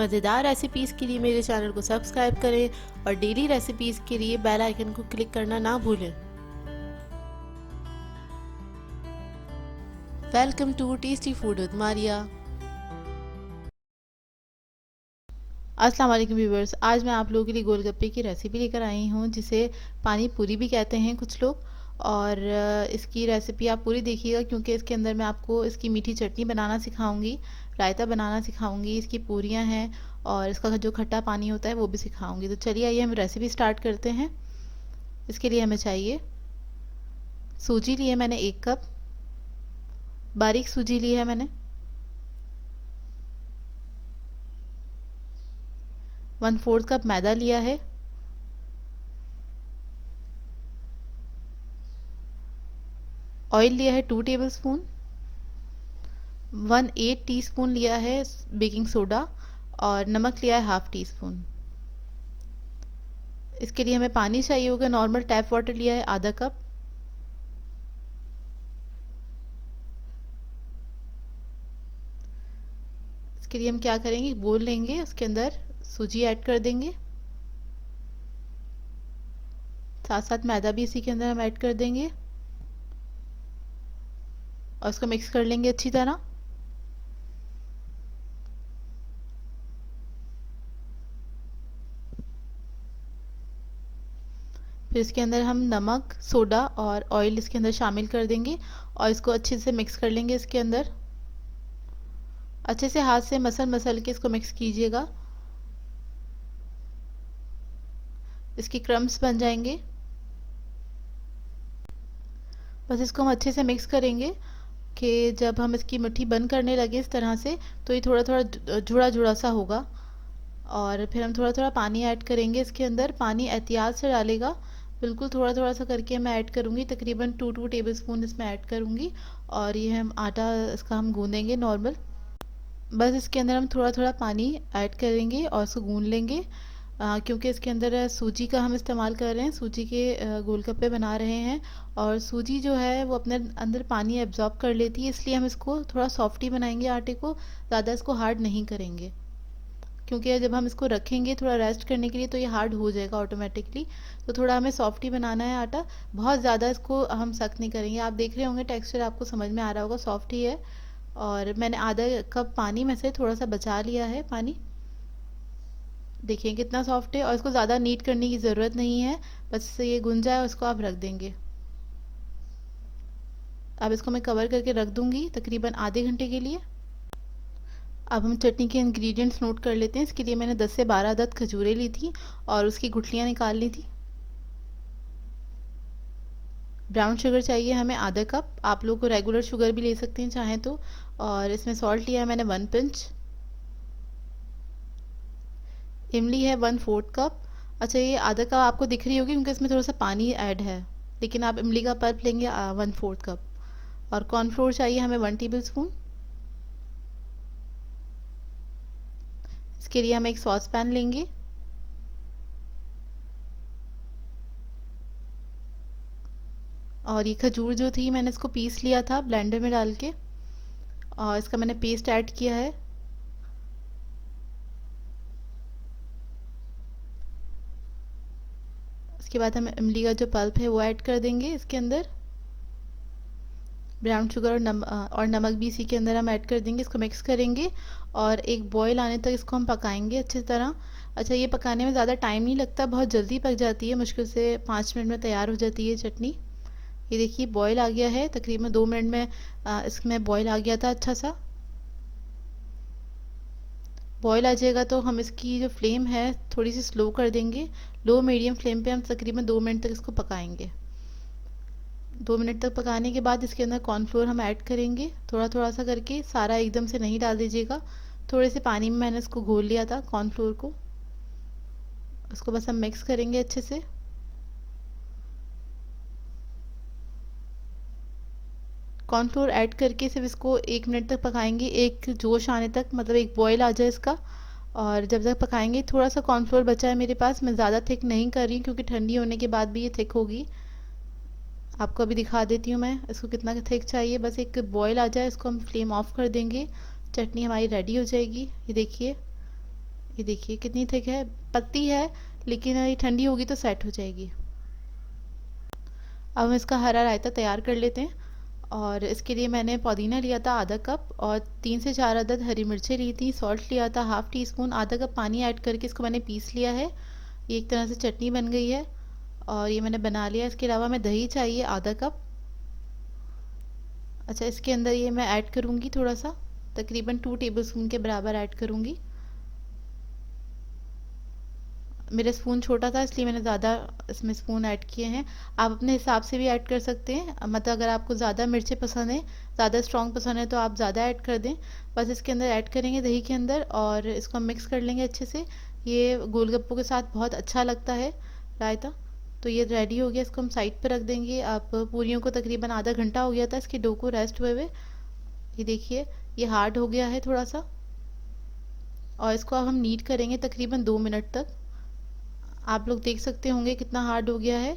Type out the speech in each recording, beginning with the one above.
मज़ेदार रेसिपीज़ के लिए मेरे चैनल को सब्सक्राइब करें और डेली रेसिपीज़ के लिए बेल आइकन को क्लिक करना ना भूलें। Welcome to tasty food with Maria. अस्सलाम वालेकुम व्यूवर्स, आज मैं आप लोगों के लिए गोलगप्पे की रेसिपी लेकर आई हूँ जिसे पानी पूरी भी कहते हैं कुछ लोग। और इसकी रेसिपी आप पूरी देखिएगा क्योंकि इसके अंदर मैं आपको इसकी मीठी चटनी बनाना सिखाऊंगी, रायता बनाना सिखाऊंगी, इसकी पूरियाँ हैं और इसका जो खट्टा पानी होता है वो भी सिखाऊंगी। तो चलिए आइए हम रेसिपी स्टार्ट करते हैं। इसके लिए हमें चाहिए सूजी लिए मैंने 1 कप, बारीक सूजी ली है मैंने। 1/4 कप मैदा लिया है। ऑयल लिया है 2 टेबल स्पून। 1/8 टीस्पून लिया है बेकिंग सोडा और नमक लिया है ½ टीस्पून। इसके लिए हमें पानी चाहिए होगा, नॉर्मल टैप वाटर लिया है ½ कप। इसके लिए हम क्या करेंगे, बोल लेंगे, उसके अंदर सूजी ऐड कर देंगे, साथ साथ मैदा भी इसी के अंदर हम ऐड कर देंगे और इसको मिक्स कर लेंगे अच्छी तरह। फिर इसके अंदर हम नमक, सोडा और ऑयल इसके अंदर शामिल कर देंगे और इसको अच्छे से मिक्स कर लेंगे। इसके अंदर अच्छे से हाथ से मसल मसल के इसको मिक्स कीजिएगा, इसके क्रम्स बन जाएंगे। बस इसको हम अच्छे से मिक्स करेंगे कि जब हम इसकी मुट्ठी बंद करने लगे इस तरह से तो ये थोड़ा थोड़ा जुड़ा जुड़ा सा होगा। और फिर हम थोड़ा थोड़ा पानी ऐड करेंगे इसके अंदर। पानी एहतियात से डालेगा, बिल्कुल थोड़ा थोड़ा सा करके मैं ऐड करूँगी, तकरीबन 2 टेबल स्पून इसमें ऐड करूँगी। और ये हम आटा इसका हम गूँदेंगे नॉर्मल। बस इसके अंदर हम थोड़ा थोड़ा पानी ऐड करेंगे और इसको गूँध लेंगे क्योंकि इसके अंदर सूजी का हम इस्तेमाल कर रहे हैं, सूजी के गोलगप्पे बना रहे हैं। और सूजी जो है वो अपने अंदर पानी एब्जॉर्ब कर लेती है, इसलिए हम इसको थोड़ा सॉफ्ट ही बनाएंगे आटे को, ज़्यादा इसको हार्ड नहीं करेंगे क्योंकि जब हम इसको रखेंगे थोड़ा रेस्ट करने के लिए तो ये हार्ड हो जाएगा ऑटोमेटिकली। तो थोड़ा हमें सॉफ्ट ही बनाना है आटा, बहुत ज़्यादा इसको हम सख्त नहीं करेंगे। आप देख रहे होंगे टेक्सचर आपको समझ में आ रहा होगा, सॉफ्ट ही है। और मैंने ½ कप पानी में से थोड़ा सा बचा लिया है पानी, देखिए कितना सॉफ्ट है। और इसको ज़्यादा नीट करने की ज़रूरत नहीं है, बस ये गुन जाए और इसको आप रख देंगे। अब इसको मैं कवर करके रख दूंगी तकरीबन आधे घंटे के लिए। अब हम चटनी के इंग्रेडिएंट्स नोट कर लेते हैं। इसके लिए मैंने 10 से 12 अदद खजूरें ली थी और उसकी गुठलियाँ निकाल ली थी। ब्राउन शुगर चाहिए हमें ½ कप, आप लोग को रेगुलर शुगर भी ले सकते हैं चाहें तो। और इसमें सॉल्ट लिया है मैंने 1 पिंच। इमली है 1/4 कप। अच्छा, ये ½ कप आपको दिख रही होगी क्योंकि इसमें थोड़ा सा पानी ऐड है, लेकिन आप इमली का पल्प लेंगे 1/4 कप। और कॉर्नफ्लोर चाहिए हमें 1 टेबल स्पून। इसके लिए हम एक सॉस पैन लेंगे और ये खजूर जो थी मैंने इसको पीस लिया था ब्लेंडर में डाल के और इसका मैंने पेस्ट ऐड किया है। इसके बाद हम इमली का जो पल्प है वो ऐड कर देंगे इसके अंदर। ब्राउन शुगर और नमक भी इसी के अंदर हम ऐड कर देंगे, इसको मिक्स करेंगे और एक बॉयल आने तक इसको हम पकाएंगे अच्छी तरह। अच्छा, ये पकाने में ज़्यादा टाइम नहीं लगता, बहुत जल्दी पक जाती है, मुश्किल से 5 मिनट में तैयार हो जाती है चटनी। ये देखिए बॉयल आ गया है, तकरीबन 2 मिनट में इसमें बॉयल आ गया था अच्छा सा। बॉयल आ जाएगा तो हम इसकी जो फ्लेम है थोड़ी सी स्लो कर देंगे, लो मीडियम फ्लेम पे हम तकरीबन 2 मिनट तक इसको पकाएंगे। 2 मिनट तक पकाने के बाद इसके अंदर कॉर्नफ्लोर हम ऐड करेंगे थोड़ा थोड़ा सा करके, सारा एकदम से नहीं डाल दीजिएगा। थोड़े से पानी में मैंने इसको घोल लिया था कॉर्नफ्लोर को, उसको बस हम मिक्स करेंगे अच्छे से। कॉर्नफ्लोर ऐड करके सिर्फ इसको 1 मिनट तक पकाएंगे, एक जोश आने तक, मतलब एक बॉयल आ जाए इसका। और जब तक पकाएंगे, थोड़ा सा कॉर्नफ्लोर बचा है मेरे पास, मैं ज़्यादा थिक नहीं कर रही क्योंकि ठंडी होने के बाद भी ये थिक होगी। आपको अभी दिखा देती हूँ मैं इसको कितना थिक चाहिए। बस एक बॉयल आ जाए इसको हम फ्लेम ऑफ कर देंगे, चटनी हमारी रेडी हो जाएगी। ये देखिए ये देखिए कितनी थिक है, पतली है, लेकिन ये ठंडी होगी तो सेट हो जाएगी। अब हम इसका हरा रायता तैयार कर लेते हैं। और इसके लिए मैंने पुदीना लिया था आधा कप, और 3 से 4 अदद हरी मिर्चें ली थी, सॉल्ट लिया था हाफ़ टी स्पून, आधा कप पानी ऐड करके इसको मैंने पीस लिया है। ये एक तरह से चटनी बन गई है और ये मैंने बना लिया। इसके अलावा हमें दही चाहिए आधा कप। अच्छा, इसके अंदर ये मैं ऐड करूँगी थोड़ा सा, तकरीबन 2 टेबल स्पून के बराबर ऐड करूँगी। मेरा स्पून छोटा था इसलिए मैंने ज़्यादा इसमें स्पून ऐड किए हैं। आप अपने हिसाब से भी ऐड कर सकते हैं, मतलब अगर आपको ज़्यादा मिर्चें पसंद है, ज़्यादा स्ट्रॉन्ग पसंद है तो आप ज़्यादा ऐड कर दें। बस इसके अंदर ऐड करेंगे दही के अंदर और इसको हम मिक्स कर लेंगे अच्छे से। ये गोलगप्पों के साथ बहुत अच्छा लगता है रायता। तो ये रेडी हो गया, इसको हम साइड पर रख देंगे। आप पूरियों को तकरीबन आधा घंटा हो गया था इसके डो को रेस्ट हुए हुए। ये देखिए ये हार्ड हो गया है थोड़ा सा, और इसको अब हम नीड करेंगे तकरीबन 2 मिनट तक। आप लोग देख सकते होंगे कितना हार्ड हो गया है।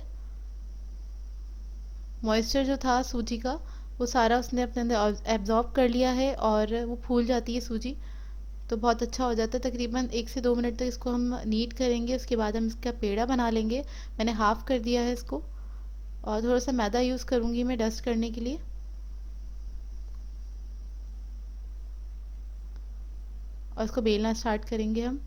मॉइस्चर जो था सूजी का वो सारा उसने अपने अंदर एब्जॉर्ब कर लिया है और वो फूल जाती है सूजी, तो बहुत अच्छा हो जाता है। तकरीबन 1 से 2 मिनट तक इसको हम नीड करेंगे, उसके बाद हम इसका पेड़ा बना लेंगे। मैंने हाफ़ कर दिया है इसको, और थोड़ा सा मैदा यूज़ करूँगी मैं डस्ट करने के लिए। और इसको बेलना स्टार्ट करेंगे हम।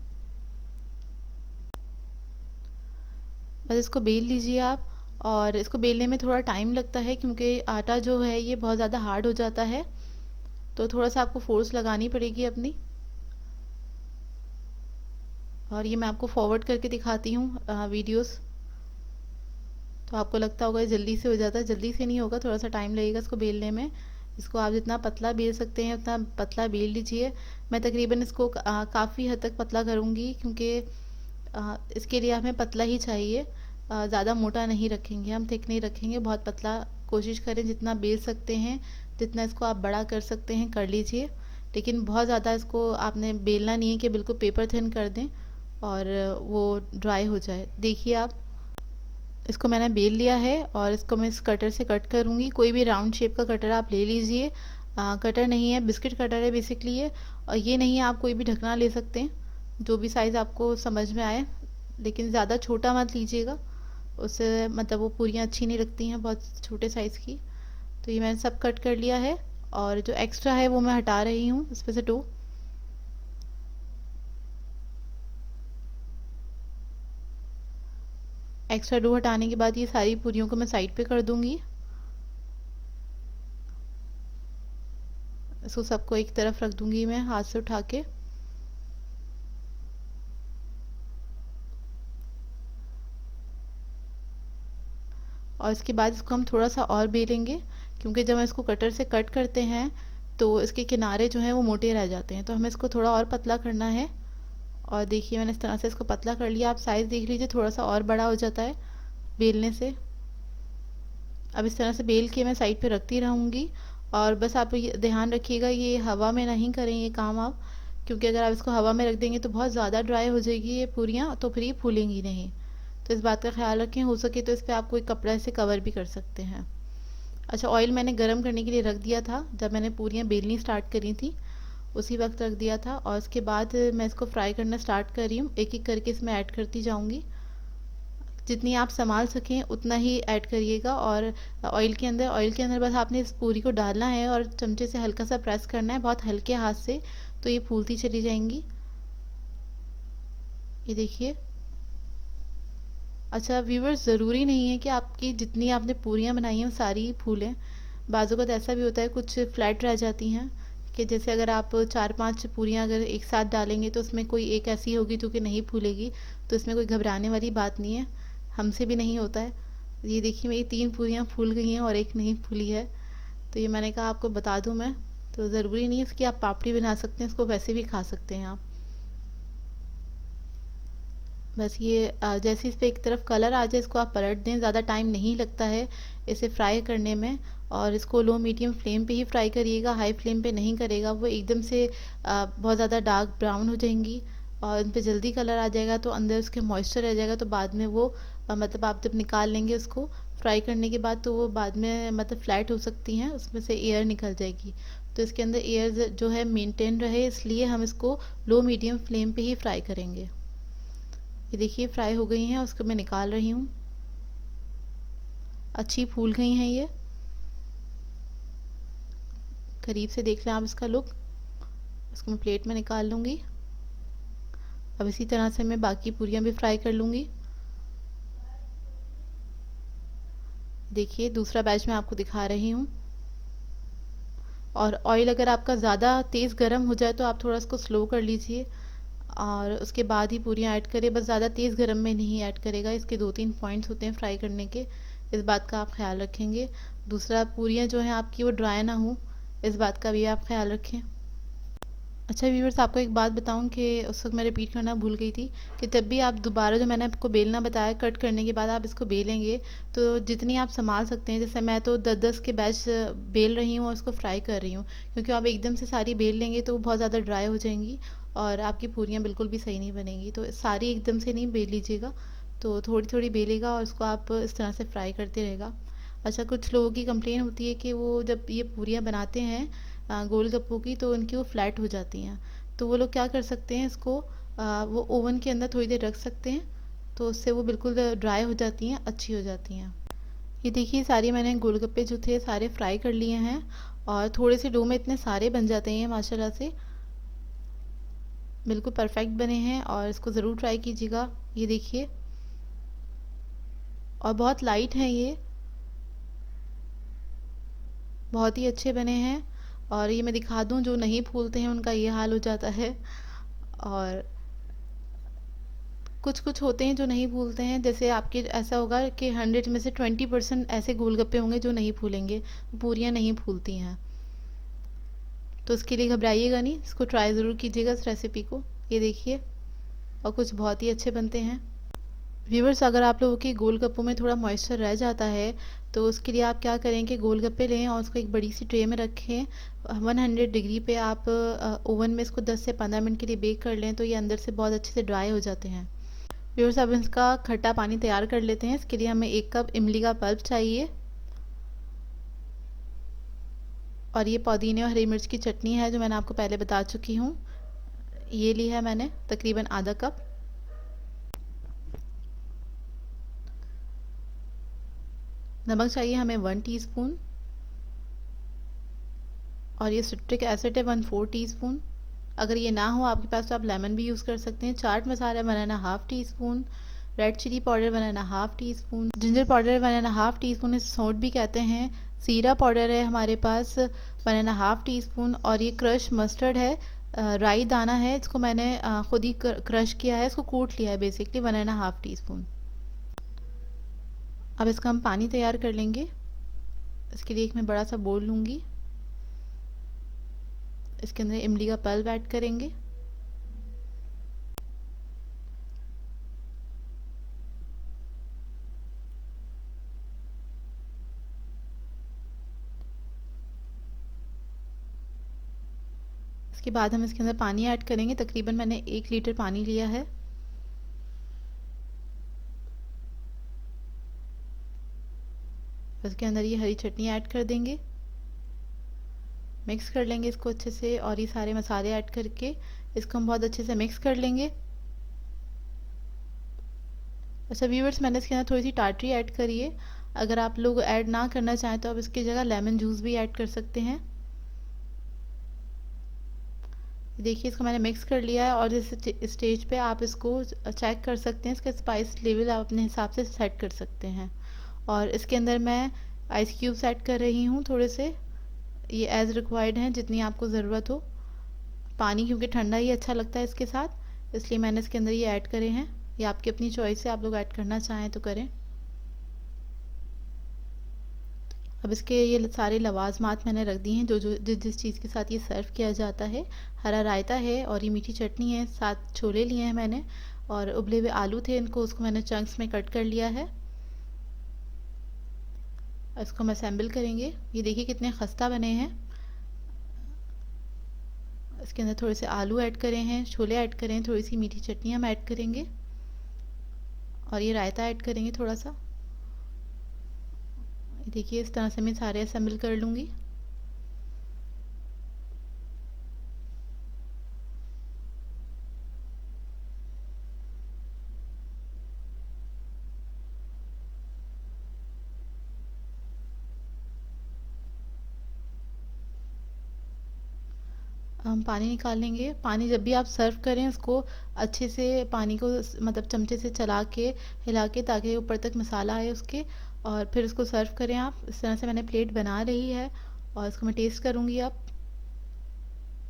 बस इसको बेल लीजिए आप। और इसको बेलने में थोड़ा टाइम लगता है क्योंकि आटा जो है ये बहुत ज़्यादा हार्ड हो जाता है, तो थोड़ा सा आपको फोर्स लगानी पड़ेगी अपनी। और ये मैं आपको फॉरवर्ड करके दिखाती हूँ वीडियोस, तो आपको लगता होगा ये जल्दी से हो जाता है। जल्दी से नहीं होगा, थोड़ा सा टाइम लगेगा इसको बेलने में। इसको आप जितना पतला बेल सकते हैं उतना पतला बेल लीजिए। मैं तकरीबन इसको काफ़ी हद तक पतला करूँगी क्योंकि इसके लिए हमें पतला ही चाहिए। ज़्यादा मोटा नहीं रखेंगे हम, थिक नहीं रखेंगे, बहुत पतला कोशिश करें। जितना बेल सकते हैं, जितना इसको आप बड़ा कर सकते हैं कर लीजिए, लेकिन बहुत ज़्यादा इसको आपने बेलना नहीं है कि बिल्कुल पेपर थिन कर दें और वो ड्राई हो जाए। देखिए आप, इसको मैंने बेल लिया है और इसको मैं इस कटर से कट करूँगी। कोई भी राउंड शेप का कटर आप ले लीजिए। कटर नहीं है, बिस्किट कटर है बेसिकली ये। और ये नहीं है, आप कोई भी ढकना ले सकते हैं, जो भी साइज़ आपको समझ में आए, लेकिन ज़्यादा छोटा मत लीजिएगा, उससे मतलब वो पूरियाँ अच्छी नहीं लगती हैं बहुत छोटे साइज़ की। तो ये मैंने सब कट कर लिया है, और जो एक्स्ट्रा है वो मैं हटा रही हूँ इसमें से डो। एक्स्ट्रा डो हटाने के बाद ये सारी पूरियों को मैं साइड पे कर दूंगी। इसको सबको एक तरफ रख दूंगी मैं हाथ से उठा के। और इसके बाद इसको हम थोड़ा सा और बेलेंगे, क्योंकि जब हम इसको कटर से कट करते हैं तो इसके किनारे जो हैं वो मोटे रह जाते हैं, तो हमें इसको थोड़ा और पतला करना है। और देखिए मैंने इस तरह से इसको पतला कर लिया। आप साइज़ देख लीजिए, थोड़ा सा और बड़ा हो जाता है बेलने से। अब इस तरह से बेल के मैं साइड पे रखती रहूँगी। और बस आप ये ध्यान रखिएगा, ये हवा में नहीं करें ये काम आप, क्योंकि अगर आप इसको हवा में रख देंगे तो बहुत ज़्यादा ड्राई हो जाएगी ये पूरियाँ, तो फिर ये फूलेंगी नहीं। तो इस बात का ख्याल रखें। हो सके तो इस पर आप कोई कपड़ा से कवर भी कर सकते हैं। अच्छा, ऑयल मैंने गर्म करने के लिए रख दिया था जब मैंने पूरियाँ बेलनी स्टार्ट करी थी, उसी वक्त रख दिया था। और उसके बाद मैं इसको फ्राई करना स्टार्ट कर रही हूँ, एक एक करके इसमें ऐड करती जाऊँगी। जितनी आप संभाल सकें उतना ही ऐड करिएगा। और ऑयल के अंदर बस आपने इस पूरी को डालना है और चमचे से हल्का सा प्रेस करना है, बहुत हल्के हाथ से, तो ये फूलती चली जाएंगी। ये देखिए। अच्छा व्यूवर्स, ज़रूरी नहीं है कि आपकी जितनी आपने पूरियाँ बनाई हैं वो सारी ही फूलें। बाज़ू का ऐसा भी होता है कुछ फ्लैट रह जाती हैं, कि जैसे अगर आप 4-5 पूरियाँ अगर एक साथ डालेंगे तो उसमें कोई एक ऐसी होगी जो कि नहीं फूलेगी, तो इसमें कोई घबराने वाली बात नहीं है, हमसे भी नहीं होता है। ये देखिए मेरी 3 पूरियाँ फूल गई हैं और एक नहीं फूली है, तो ये मैंने कहा आपको बता दूँ मैं। तो ज़रूरी नहीं है इसकी आप पापड़ी बना सकते हैं, इसको वैसे भी खा सकते हैं आप। बस ये जैसे इस पे एक तरफ कलर आ जाए इसको आप पलट दें। ज़्यादा टाइम नहीं लगता है इसे फ्राई करने में। और इसको लो मीडियम फ्लेम पे ही फ्राई करिएगा, हाई फ्लेम पे नहीं करेगा, वो एकदम से बहुत ज़्यादा डार्क ब्राउन हो जाएंगी और उन पे जल्दी कलर आ जाएगा, तो अंदर उसके मॉइस्चर रह जाएगा, तो बाद में वो मतलब आप जब निकाल लेंगे उसको फ्राई करने के बाद, तो वो बाद में मतलब फ्लैट हो सकती हैं, उसमें से एयर निकल जाएगी। तो इसके अंदर एयर जो है मेंटेन रहे, इसलिए हम इसको लो मीडियम फ्लेम पे ही फ्राई करेंगे। ये देखिए फ्राई हो गई हैं, उसको मैं निकाल रही हूँ। अच्छी फूल गई हैं ये, करीब से देख लें आप इसका लुक। इसको मैं प्लेट में निकाल लूँगी। अब इसी तरह से मैं बाकी पूरियाँ भी फ्राई कर लूँगी। देखिए दूसरा बैच मैं आपको दिखा रही हूँ। और ऑयल अगर आपका ज़्यादा तेज़ गर्म हो जाए तो आप थोड़ा इसको स्लो कर लीजिए और उसके बाद ही पूरियाँ ऐड करें। बस ज़्यादा तेज़ गर्म में नहीं ऐड करेगा। इसके 2-3 पॉइंट्स होते हैं फ्राई करने के, इस बात का आप ख्याल रखेंगे। दूसरा, पूरियाँ जो हैं आपकी वो ड्राई ना हो, इस बात का भी आप ख्याल रखें। अच्छा व्यूअर्स, आपको एक बात बताऊं कि उस वक्त मैं रिपीट करना भूल गई थी कि जब भी आप दोबारा जो मैंने आपको बेलना बताया, कट करने के बाद आप इसको बेलेंगे तो जितनी आप संभाल सकते हैं, जैसे मैं तो 10-10 के बैच बेल रही हूँ और उसको फ्राई कर रही हूँ, क्योंकि आप एकदम से सारी बेल लेंगे तो वो बहुत ज़्यादा ड्राई हो जाएंगी और आपकी पूरियाँ बिल्कुल भी सही नहीं बनेंगी। तो सारी एकदम से नहीं बेल लीजिएगा, तो थोड़ी थोड़ी बेलेगा और उसको आप इस तरह से फ्राई करते रहेगा। अच्छा, कुछ लोगों की कंप्लेन होती है कि वो जब ये पूरियाँ बनाते हैं गोलगप्पों की, तो उनकी वो फ्लैट हो जाती हैं। तो वो लोग क्या कर सकते हैं, इसको वो ओवन के अंदर थोड़ी देर रख सकते हैं, तो उससे वो बिल्कुल ड्राई हो जाती हैं, अच्छी हो जाती हैं। ये देखिए सारी मैंने गोलगप्पे जो थे सारे फ्राई कर लिए हैं और थोड़े से डो में इतने सारे बन जाते हैं माशाल्लाह से, बिल्कुल परफेक्ट बने हैं और इसको ज़रूर ट्राई कीजिएगा। ये देखिए, और बहुत लाइट हैं ये, बहुत ही अच्छे बने हैं। और ये मैं दिखा दूं, जो नहीं फूलते हैं उनका ये हाल हो जाता है। और कुछ कुछ होते हैं जो नहीं फूलते हैं, जैसे आपके ऐसा होगा कि 100 में से 20% ऐसे गोलगप्पे होंगे जो नहीं फूलेंगे, पूरियाँ नहीं फूलती हैं। तो इसके लिए घबराइएगा नहीं, इसको ट्राई ज़रूर कीजिएगा इस रेसिपी को। ये देखिए, और कुछ बहुत ही अच्छे बनते हैं। व्यूवर्स, अगर आप लोगों के गोलगप्पों में थोड़ा मॉइस्चर रह जाता है तो उसके लिए आप क्या करें कि गोलगप्पे लें और उसको एक बड़ी सी ट्रे में रखें। 100 डिग्री पे आप ओवन में इसको 10 से 15 मिनट के लिए बेक कर लें, तो ये अंदर से बहुत अच्छे से ड्राई हो जाते हैं। व्यूअर्स, अब इसका खट्टा पानी तैयार कर लेते हैं। इसके लिए हमें 1 कप इमली का पल्प चाहिए और ये पुदीने और हरी मिर्च की चटनी है जो मैंने आपको पहले बता चुकी हूँ, ये ली है मैंने तकरीबन आधा कप। नमक चाहिए हमें 1 टीस्पून और ये सिट्रिक एसिड है 1/4 टीस्पून। अगर ये ना हो आपके पास तो आप लेमन भी यूज़ कर सकते हैं। Chaat masala 1.5 teaspoon, red chili powder 1.5 teaspoon, ginger powder 1.5 teaspoon, इसे सौंठ भी कहते हैं। जीरा पाउडर है हमारे पास 1.5 टीस्पून और ये क्रश मस्टर्ड है, राई दाना है, इसको मैंने खुद ही क्रश किया है, इसको कूट लिया है बेसिकली, 1.5 टीस्पून। अब इसका हम पानी तैयार कर लेंगे। इसके लिए एक मैं बड़ा सा बोल लूँगी, इसके अंदर इमली का पल्प ऐड करेंगे। इसके बाद हम इसके अंदर पानी ऐड करेंगे, तकरीबन मैंने 1 लीटर पानी लिया है। इसके अंदर ये हरी चटनी ऐड कर देंगे, मिक्स कर लेंगे इसको अच्छे से और ये सारे मसाले ऐड करके इसको हम बहुत अच्छे से मिक्स कर लेंगे। अच्छा व्यूअर्स, मैंने इसके अंदर थोड़ी सी टाटरी ऐड करी है। अगर आप लोग ऐड ना करना चाहें तो आप इसकी जगह लेमन जूस भी ऐड कर सकते हैं। देखिए इसको मैंने मिक्स कर लिया है और इस स्टेज पे आप इसको चेक कर सकते हैं, इसका स्पाइस लेवल आप अपने हिसाब से सेट कर सकते हैं। और इसके अंदर मैं आइस क्यूब्स ऐड कर रही हूँ थोड़े से, ये एज़ रिक्वायर्ड हैं जितनी आपको ज़रूरत हो। पानी क्योंकि ठंडा ही अच्छा लगता है इसके साथ, इसलिए मैंने इसके अंदर ये ऐड करे हैं। ये आपकी अपनी चॉइस है, आप लोग ऐड करना चाहें तो करें। अब इसके ये सारे लवाजमात मैंने रख दिए हैं जो जो जिस जिस चीज़ के साथ ये सर्व किया जाता है। हरा रायता है और ये मीठी चटनी है, साथ छोले लिए हैं मैंने और उबले हुए आलू थे, इनको उसको मैंने चंक्स में कट कर लिया है। इसको हम असेंबल करेंगे। ये देखिए कितने खस्ता बने हैं। इसके अंदर थोड़े से आलू ऐड करे हैं, छोले ऐड करें हैं, थोड़ी सी मीठी चटनी हम ऐड करेंगे और ये रायता ऐड करेंगे थोड़ा सा। देखिए इस तरह से मैं सारे असेंबल कर लूँगी। हम पानी निकाल लेंगे। पानी जब भी आप सर्व करें उसको अच्छे से पानी को मतलब चमचे से चला के हिला के, ताकि ऊपर तक मसाला आए उसके, और फिर उसको सर्व करें आप। इस तरह से मैंने प्लेट बना रही है और इसको मैं टेस्ट करूँगी अब,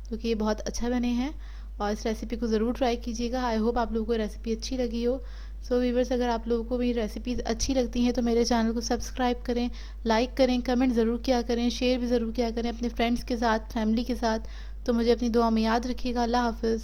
क्योंकि ये बहुत अच्छा बने हैं। और इस रेसिपी को ज़रूर ट्राई कीजिएगा। आई होप आप लोगों को रेसिपी अच्छी लगी हो। सो वीवर्स, अगर आप लोगों को मेरी रेसिपीज़ अच्छी लगती हैं तो मेरे चैनल को सब्सक्राइब करें, लाइक करें, कमेंट ज़रूर किया करें, शेयर भी ज़रूर किया करें अपने फ्रेंड्स के साथ, फैमिली के साथ। तो मुझे अपनी दुआ में याद रखिएगा। अल्लाह हाफ़िज़।